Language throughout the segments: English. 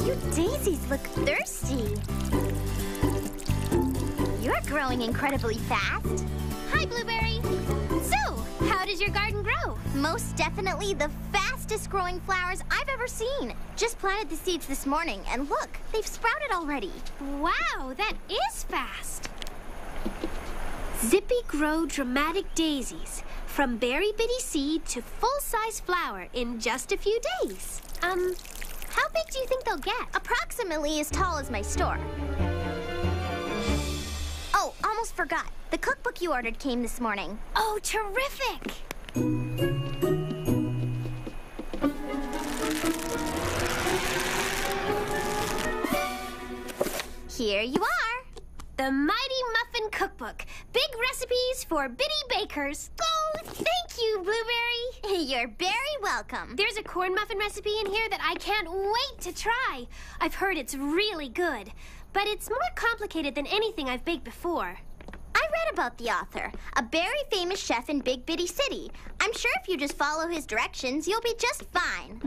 You daisies look thirsty. You're growing incredibly fast. Hi, Blueberry. So, how does your garden grow? Most definitely the fastest growing flowers I've ever seen. Just planted the seeds this morning, and look, they've sprouted already. Wow, that is fast. Zippy grow dramatic daisies. From berry bitty seed to full-size flower in just a few days. How big do you think they'll get? Approximately as tall as my store. Oh, almost forgot. The cookbook you ordered came this morning. Oh, terrific! Here you are. The Mighty Muffin Cookbook. Big recipes for bitty bakers. Oh, thank you, Blueberry. You're very welcome. There's a corn muffin recipe in here that I can't wait to try. I've heard it's really good, but it's more complicated than anything I've baked before. I read about the author, a very famous chef in Big Bitty City. I'm sure if you just follow his directions, you'll be just fine.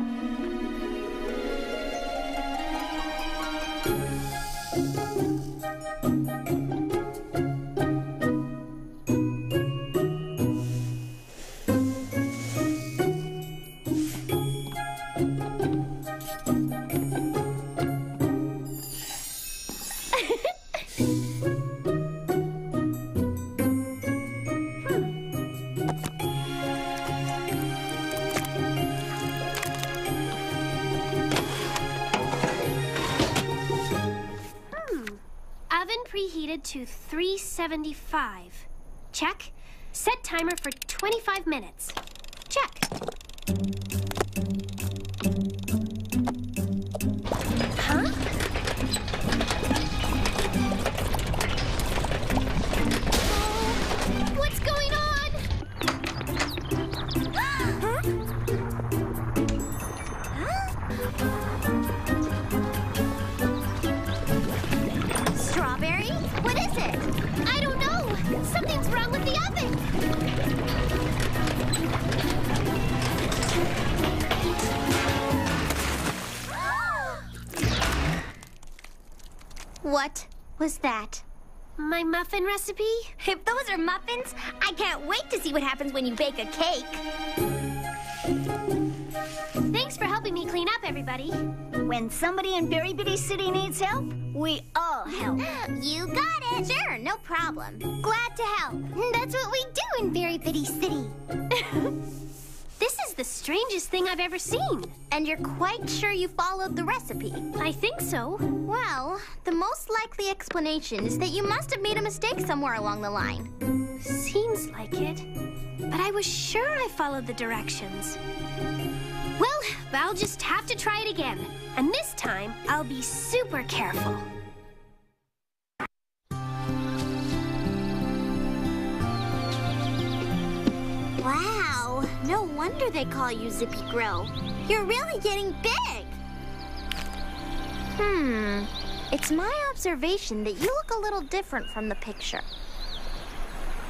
Oven preheated to 375. Check. Set timer for 25 minutes. Check. Huh? What's going on? Huh? Strawberry? What is it? I don't know. Something's wrong with the oven. What was that? My muffin recipe? If those are muffins, I can't wait to see what happens when you bake a cake. Thanks for helping me clean up, everybody. When somebody in Berry Bitty City needs help, we all help. You got it. Sure, no problem. Glad to help. That's what we do in Berry Bitty City. This is the strangest thing I've ever seen. And you're quite sure you followed the recipe? I think so. Well, the most likely explanation is that you must have made a mistake somewhere along the line. Seems like it. But I was sure I followed the directions. Well, I'll just have to try it again. And this time, I'll be super careful. Wow, no wonder they call you Zippy Grow. You're really getting big. It's my observation that you look a little different from the picture.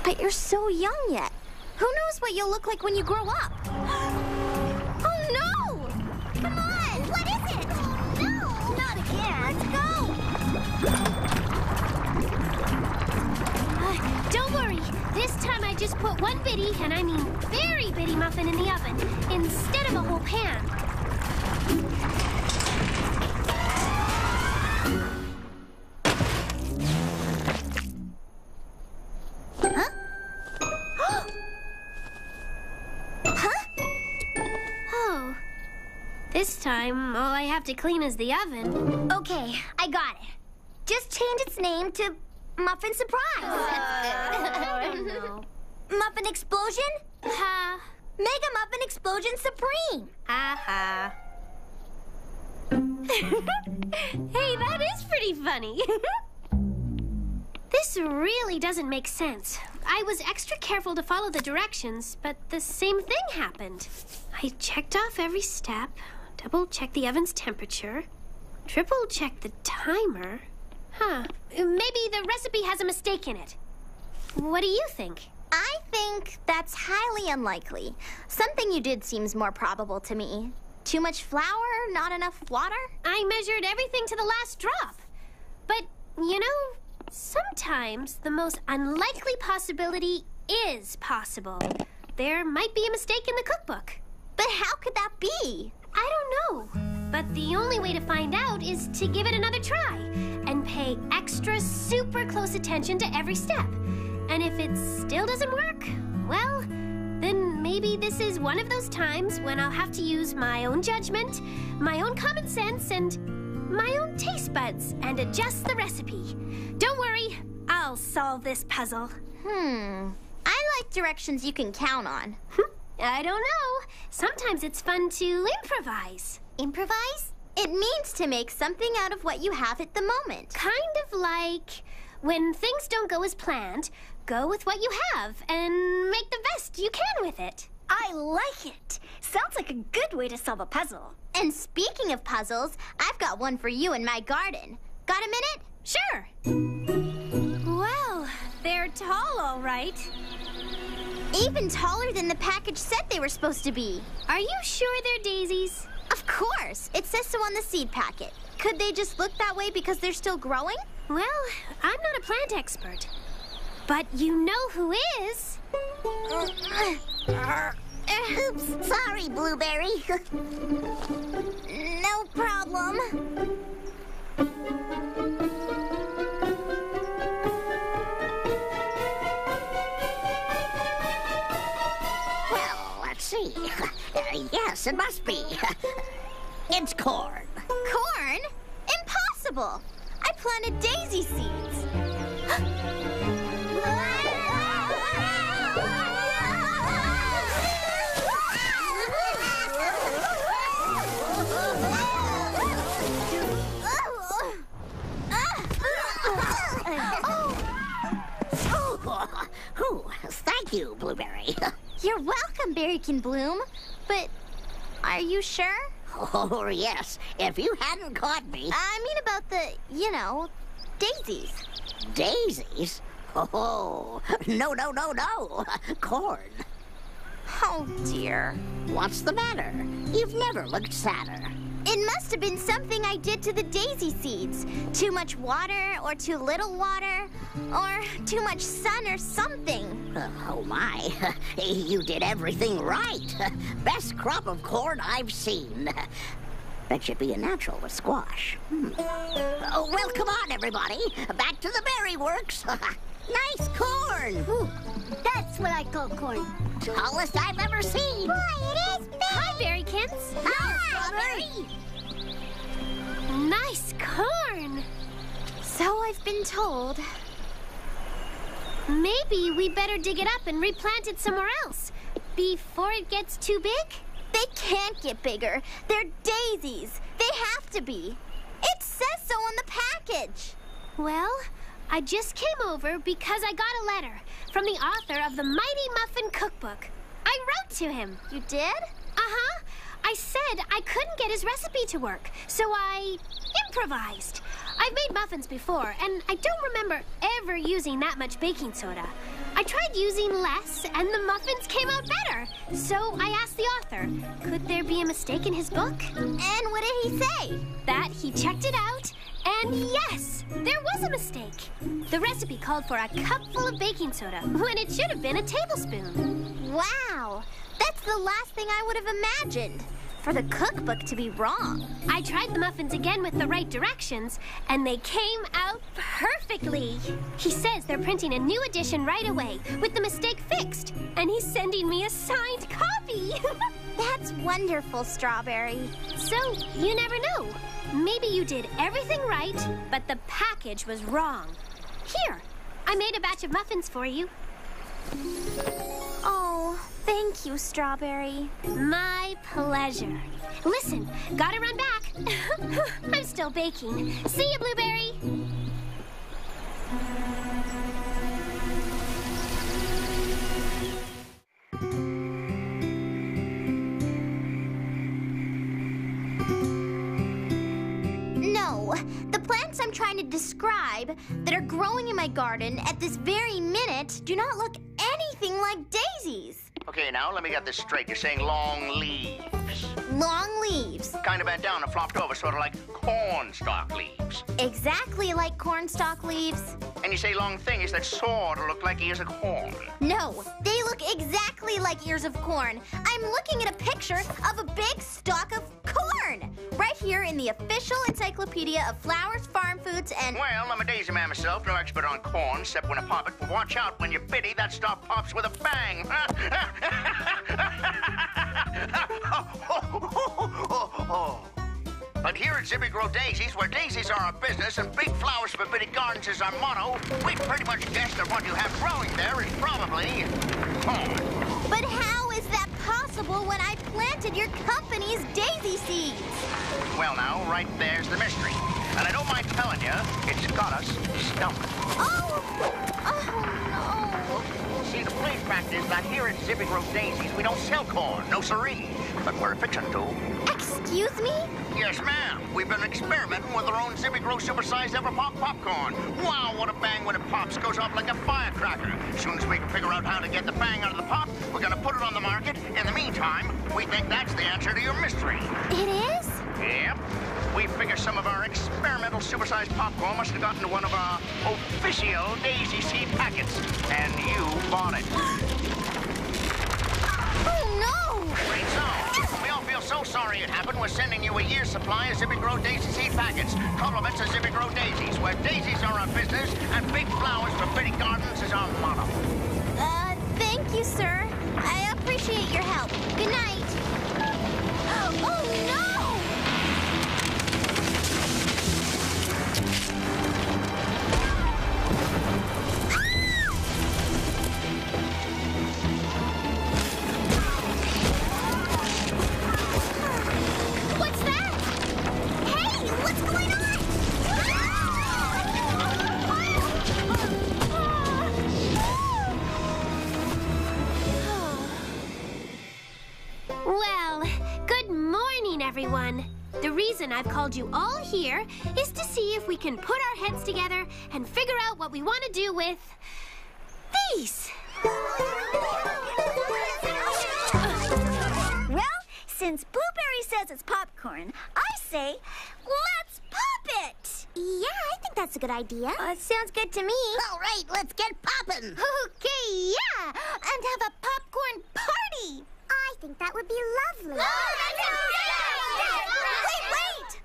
But you're so young yet. Who knows what you'll look like when you grow up? Oh, no! Come on, what is it? No, not again. Let's go. Don't worry. This time I just put one bitty, and I mean very bitty muffin in the oven, instead of a whole pan. Huh? Huh? Oh. This time, all I have to clean is the oven. Okay, I got it. Just change its name to Muffin Surprise. I don't know. Muffin Explosion? Ha. Mega Muffin Explosion Supreme. Ha. Hey, that is pretty funny. This really doesn't make sense. I was extra careful to follow the directions, but the same thing happened. I checked off every step, double-checked the oven's temperature, triple-checked the timer. Maybe the recipe has a mistake in it. What do you think? I think that's highly unlikely. Something you did seems more probable to me. Too much flour? Not enough water? I measured everything to the last drop. But, you know, sometimes the most unlikely possibility is possible. There might be a mistake in the cookbook. But how could that be? I don't know. But the only way to find out is to give it another try and pay extra super close attention to every step. And if it still doesn't work, well, then maybe this is one of those times when I'll have to use my own judgment, my own common sense, and my own taste buds and adjust the recipe. Don't worry, I'll solve this puzzle. I like directions you can count on. I don't know. Sometimes it's fun to improvise. Improvise? It means to make something out of what you have at the moment. Kind of like when things don't go as planned, go with what you have and make the best you can with it. I like it. Sounds like a good way to solve a puzzle. And speaking of puzzles, I've got one for you in my garden. Got a minute? Sure. Well, they're tall, all right. Even taller than the package said they were supposed to be. Are you sure they're daisies? Of course. It says so on the seed packet. Could they just look that way because they're still growing? Well, I'm not a plant expert. But you know who is. Oops, sorry, Blueberry. No problem. Well, let's see. Yes, it must be. It's corn. Corn? Impossible! I planted daisy seeds. Thank you, Blueberry. You're welcome, Berrykin Bloom. But are you sure? Oh, yes. If you hadn't caught me... I mean about the, daisies. Daisies? Oh, no. Corn. Oh, dear. What's the matter? You've never looked sadder. It must have been something I did to the daisy seeds. Too much water, or too little water, or too much sun or something. Oh, my. You did everything right. Best crop of corn I've seen. Bet you'd be a natural with squash. Oh, well, come on, everybody. Back to the berry works. Nice corn. Ooh, that's what I call corn. Tallest I've ever seen. Boy, it is big! Hi, Berrykins. Hi, Nice corn. So I've been told. Maybe we better dig it up and replant it somewhere else before it gets too big. They can't get bigger. They're daisies. They have to be. It says so on the package. Well, I just came over because I got a letter from the author of the Mighty Muffin Cookbook. I wrote to him. You did? Uh-huh. I said I couldn't get his recipe to work, so I improvised. I've made muffins before, and I don't remember ever using that much baking soda. I tried using less, and the muffins came out better. So I asked the author, could there be a mistake in his book? And what did he say? That he checked it out, and yes, there was a mistake. The recipe called for a cupful of baking soda when it should have been a tablespoon. Wow. That's the last thing I would have imagined. For the cookbook to be wrong. I tried the muffins again with the right directions, and they came out perfectly. He says they're printing a new edition right away, with the mistake fixed, and he's sending me a signed copy. That's wonderful, Strawberry. So, you never know. Maybe you did everything right, but the package was wrong. Here, I made a batch of muffins for you. Oh, thank you, Strawberry. My pleasure. Listen, gotta run back. I'm still baking. See you, Blueberry. No, the plants I'm trying to describe that are growing in my garden at this very minute do not look anything like daisies. Okay, now let me get this straight. You're saying long leaves. long leaves. Kind of bent down and flopped over, sort of like cornstalk leaves. Exactly like cornstalk leaves. And you say long things that sort of look like ears of corn. No, they look exactly like ears of corn. I'm looking at a picture of a big stalk of corn. Right here in the official encyclopedia of flowers, farm foods, and... Well, I'm a daisy man myself, no expert on corn, except when I pop it. But watch out, when you're bitty, that stalk pops with a bang. But here at Zippy Grow Daisies, where daisies are our business and big flowers for bitty gardens is our motto, we pretty much guess that what you have growing there is probably corn. But how is that possible when I planted your company's daisy seeds? Well, now, right there's the mystery. And I don't mind telling you, it's got us stumped. Oh See, the plain fact is that here at Zippy Grow Daisies, we don't sell corn, no siree. But we're fixing to. no! Excuse me? Yes, ma'am. We've been experimenting with our own Zippy Grow supersized ever pop popcorn. Wow, what a bang when it pops. Goes off like a firecracker. As soon as we can figure out how to get the bang out of the pop, we're gonna put it on the market. In the meantime, we think that's the answer to your mystery. It is? Yep. We figure some of our experimental supersized popcorn must have gotten to one of our official daisy seed packets. And you bought it. Oh, no! Right so. We all feel so sorry it happened. We're sending you a year's supply of Zippy Grow Daisy seed packets. Compliments of Zippy Grow Daisies, where daisies are our business and big flowers for bitty gardens is our motto. Thank you, sir. I appreciate your help. Good night. Oh, no! What's that? Hey, what's going on? Well, good morning, everyone. The reason I've called you all here is to see if we can put our heads together and figure out what we want to do with these. Well, since Blueberry says it's popcorn, I say, let's pop it! Yeah, I think that's a good idea. Sounds good to me. All right, let's get poppin'. Okay, yeah, and have a popcorn party. I think that would be lovely. Wait!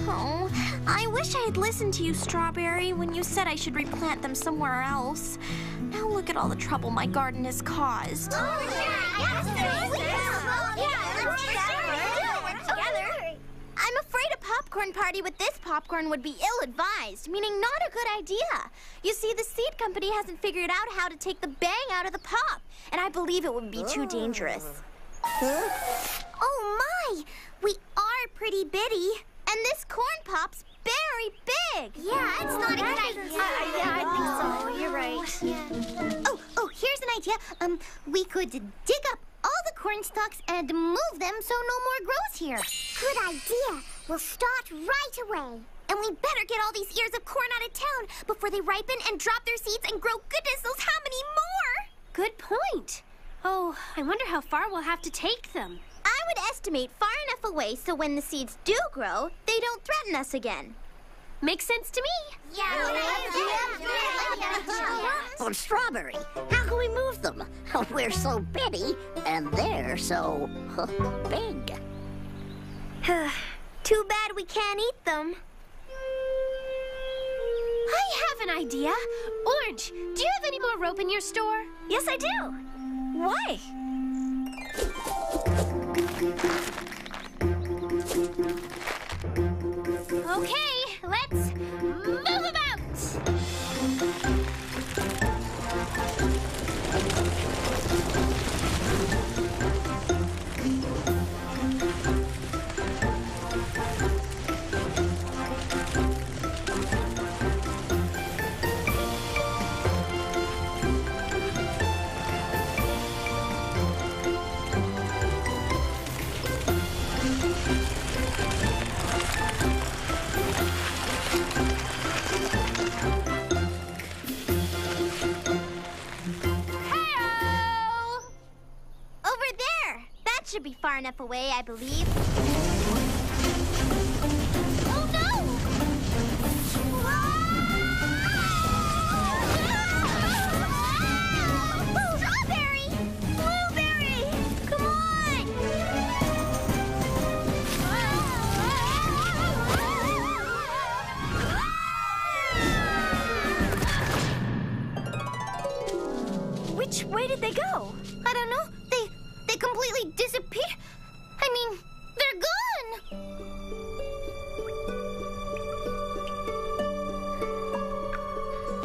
Oh, I wish I had listened to you, Strawberry, when you said I should replant them somewhere else. Now look at all the trouble my garden has caused. I'm afraid a popcorn party with this popcorn would be ill-advised, meaning not a good idea. You see, the seed company hasn't figured out how to take the bang out of the pop, and I believe it would be too dangerous. Oh my! We are pretty bitty, and this corn pop's very big. Yeah, it's not a good idea. Yeah, I think so. You're right. Oh, here's an idea. We could dig up all the corn stalks and move them so no more grows here. Good idea. We'll start right away. And we better get all these ears of corn out of town before they ripen and drop their seeds and grow goodness knows how many more. Good point. Oh, I wonder how far we'll have to take them. I would estimate far enough away so when the seeds do grow, they don't threaten us again. Makes sense to me. Well, Strawberry, how can we move them? We're so bitty, and they're so big. Too bad we can't eat them. I have an idea. Orange, do you have any more rope in your store? Yes, I do. Why? Okay, let's move about. Over there. That should be far enough away, I believe. Oh, no! Strawberry! Blueberry! Come on! Which way did they go? I don't know. They completely disappeared. I mean, they're gone!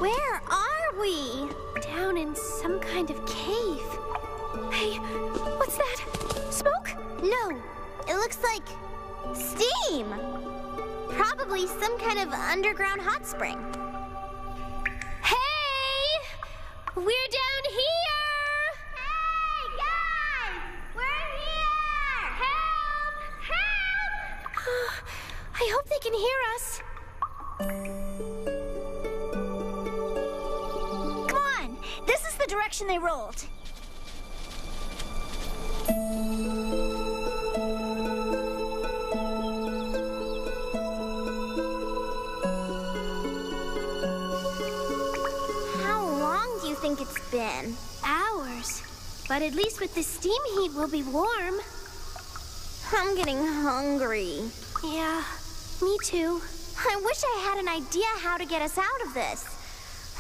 Where are we? Down in some kind of cave. Hey, what's that? Smoke? No, it looks like steam. Probably some kind of underground hot spring. Hey! We're down here! Hey, guys! We're here! Help! Help! I hope they can hear us. Come on! This is the direction they rolled. How long do you think it's been? Hours. But at least with the steam heat, we'll be warm. I'm getting hungry. Yeah, me too. I wish I had an idea how to get us out of this.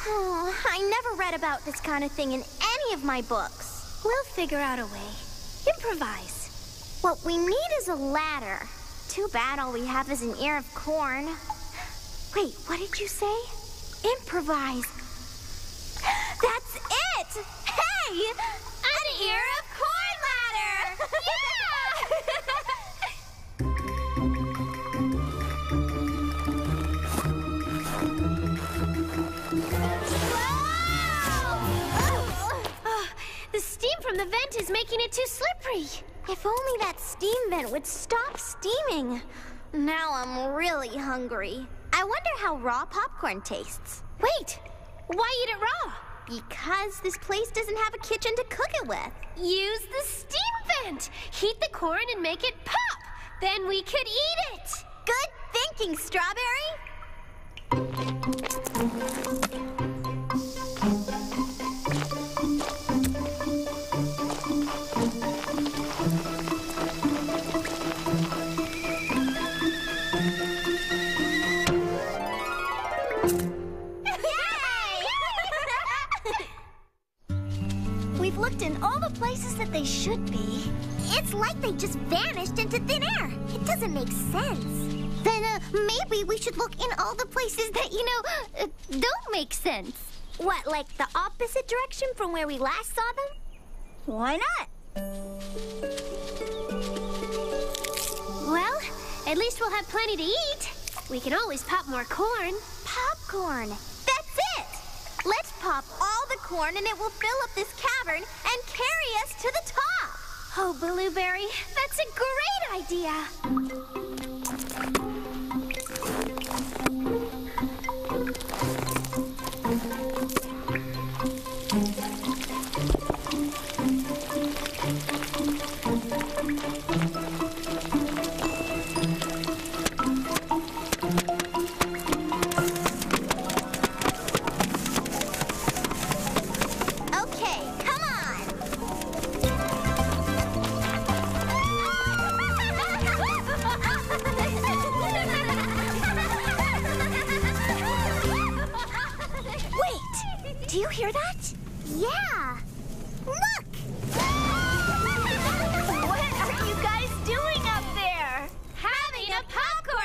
Oh, I never read about this kind of thing in any of my books. We'll figure out a way. Improvise. What we need is a ladder. Too bad all we have is an ear of corn. Wait, what did you say? Improvise. That's it! Hey! An ear of corn ladder! Oh, the steam from the vent is making it too slippery. If only that steam vent would stop steaming. Now I'm really hungry. I wonder how raw popcorn tastes. Wait, why eat it raw? Because this place doesn't have a kitchen to cook it with. Use the steam vent. Heat the corn and make it pop. Then we could eat it. Good thinking, Strawberry. We've looked in all the places that they should be. It's like they just vanished into thin air. It doesn't make sense. Then maybe we should look in all the places that, don't make sense. What, like the opposite direction from where we last saw them? Why not? Well, at least we'll have plenty to eat. We can always pop more corn. Popcorn. That's it. Let's pop all the corn and it will fill up this cavern and carry us to the top. Oh, Blueberry, that's a great idea. Okay, come on. Wait! Do you hear that? Yeah. Look. What are you guys doing up there? Having a popcorn